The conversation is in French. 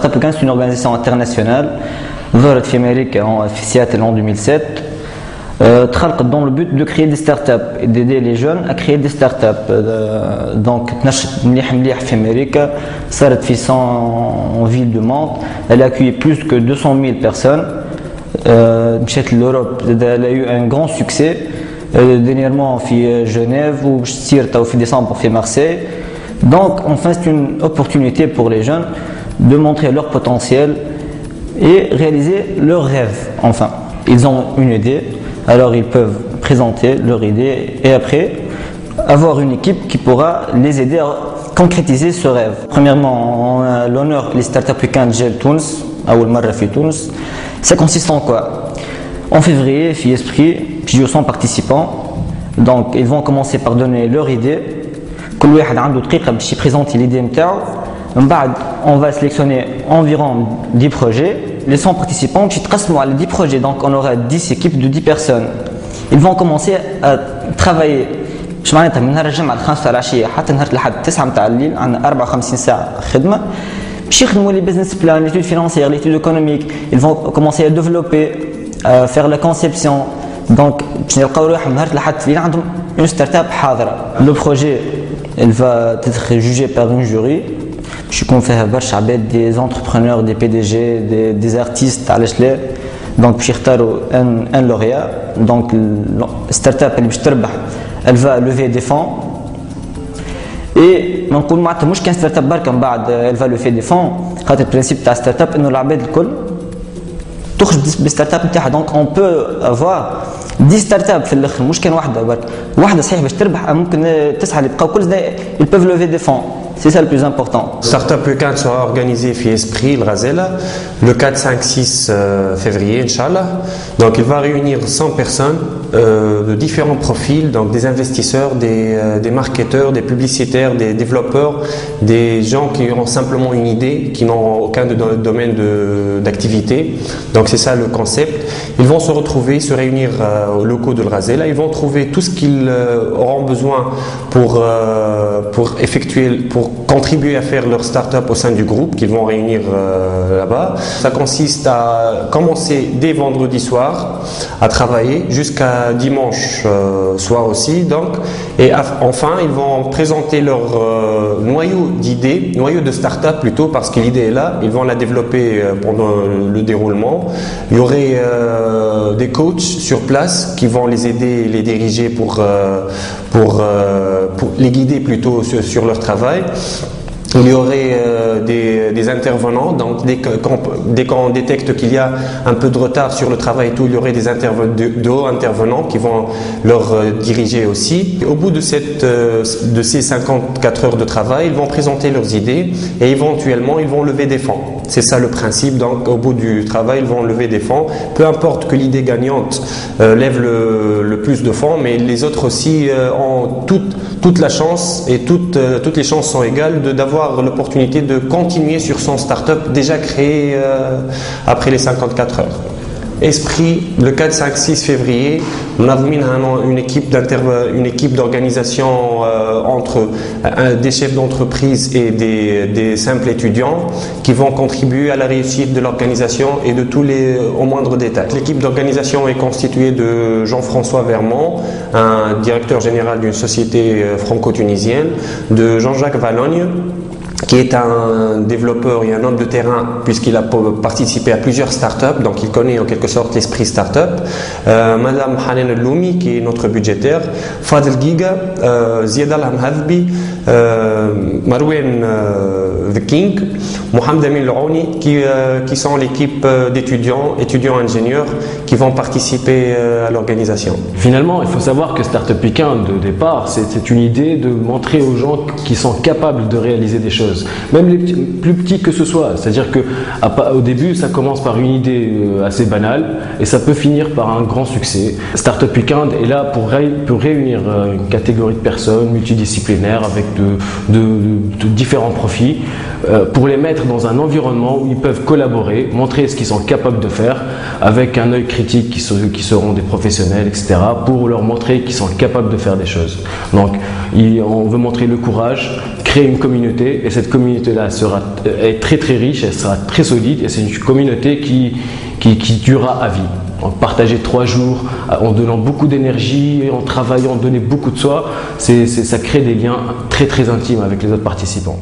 Startup Weekend, c'est une organisation internationale ظهرت في أمريكا في سياتل en 2007. تخلقت dans le but de créer des startups et d'aider les jeunes à créer des startups. Donc تنشط مليح في أمريكا, صارت في 100 en ville de Mantes. Elle a accueilli plus que 200 000 personnes. مشات l'Europe, elle a eu un grand succès. Dernièrement في Genève ou في décembre في Marseille. Donc enfin c'est une opportunité pour les jeunes de montrer leur potentiel et réaliser leurs rêves. Enfin, ils ont une idée, alors ils peuvent présenter leur idée et après avoir une équipe qui pourra les aider à concrétiser ce rêve. Premièrement, on a l'honneur les Startup Weekend Gel Tunis, أول مرة في تونس. Ça consiste en quoi? En février, في Esprit, j'ai 100 participants. Donc ils vont commencer par donner leur idée. كل واحد عنده دقيقة باش يبريزونتي l'idée نتاعو. من بعد on va sélectionner environ 10 projets. Les 100 participants qui يتقسموا على 10 projets, donc on aura 10 équipes de 10 personnes. Ils vont commencer à travailler مش معناتها من نهار الجمعة ل5 تاع العشية حتى نهار الأحد 9 نتاع الليل, عندنا 54 ساعة خدمة باش يخدموا les business plans, l'étude financière, l'étude économique. Ils vont commencer à développer, à faire la conception. Donc باش يلقاو روحهم نهار الأحد الليل عندهم une start-up حاضرة. Le projet elle va être jugée par une jury. Je suis فيها برشا عباد, des entrepreneurs, des PDG, des artistes علاش لا. Donc باش يختاروا un lauréat. Donc start-up اللي باش تربح elle va lever des fonds. Et ما نقول معناتها مش كان ستارت اب بركه من بعد elle va lever des fonds, خاطر البرانسيب تاع ستارت اب انه العباد الكل تخرج بالستارت اب نتاعها. دونك اون بو افوار 10 ستارت اب في الاخر, مش كان واحده برك. واحده صحيح باش تربح ممكن 9 اللي بقاو كل ils peuvent lever des fonds. C'est ça le plus important. Startup Weekend sera organisé في Esprit, le Razela, le 4, 5, 6 février, Inch'Allah. Donc il va réunir 100 personnes de différents profils, donc des investisseurs, des marketeurs, des publicitaires, des développeurs, des gens qui ont simplement une idée, qui n'ont aucun domaine d'activité. Donc c'est ça le concept. Ils vont se retrouver, se réunir aux locaux de le Razela. Ils vont trouver tout ce qu'ils auront besoin pour effectuer, pour contribuer à faire leur start-up au sein du groupe qu'ils vont réunir là-bas. Ça consiste à commencer dès vendredi soir à travailler jusqu'à dimanche soir aussi. Donc, et enfin, ils vont présenter leur noyau d'idées, noyau de start-up plutôt, parce que l'idée est là. Ils vont la développer pendant le déroulement. Il y aurait des coachs sur place qui vont les aider, les diriger pour les guider plutôt sur leur travail. Il y aurait des intervenants, donc dès qu'on détecte qu'il y a un peu de retard sur le travail et tout, il y aurait de hauts intervenants qui vont leur diriger aussi. Au bout de ces 54 heures de travail, ils vont présenter leurs idées et éventuellement ils vont lever des fonds. C'est ça le principe. Donc au bout du travail, ils vont lever des fonds. Peu importe que l'idée gagnante lève le plus de fonds, mais les autres aussi ont toute la chance et toutes les chances sont égales d'avoir l'opportunité de continuer sur son start-up déjà créé après les 54 heures. Esprit, le 4, 5, 6 février, on a une équipe d'organisation entre des chefs d'entreprise et des simples étudiants qui vont contribuer à la réussite de l'organisation et de au moindre détail. L'équipe d'organisation est constituée de Jean-François Vermont, un directeur général d'une société franco-tunisienne, de Jean-Jacques Valogne, qui est un développeur et un homme de terrain puisqu'il a participé à plusieurs startups, donc il connaît en quelque sorte l'esprit startup. Madame Hanen Loumi qui est notre budgétaire, Fadel Giga, Ziad Al-Hamhadbi, Marwen The King, Mohamed Amin Laouni qui sont l'équipe étudiants ingénieurs qui vont participer à l'organisation. Finalement, il faut savoir que Startup Weekend de départ, c'est une idée de montrer aux gens qui sont capables de réaliser des choses. Même les plus petits que ce soit, c'est-à-dire qu'au début ça commence par une idée assez banale et ça peut finir par un grand succès. Startup Weekend est là pour réunir une catégorie de personnes multidisciplinaires avec de différents profils pour les mettre dans un environnement où ils peuvent collaborer, montrer ce qu'ils sont capables de faire avec un œil critique qui seront des professionnels, etc. pour leur montrer qu'ils sont capables de faire des choses. Donc on veut montrer le courage, créer une communauté, et cette communauté-là est très très riche, elle sera très solide, et c'est une communauté qui durera à vie. En partager 3 jours, en donnant beaucoup d'énergie, en travaillant, en donnant beaucoup de soi, ça crée des liens très très intimes avec les autres participants.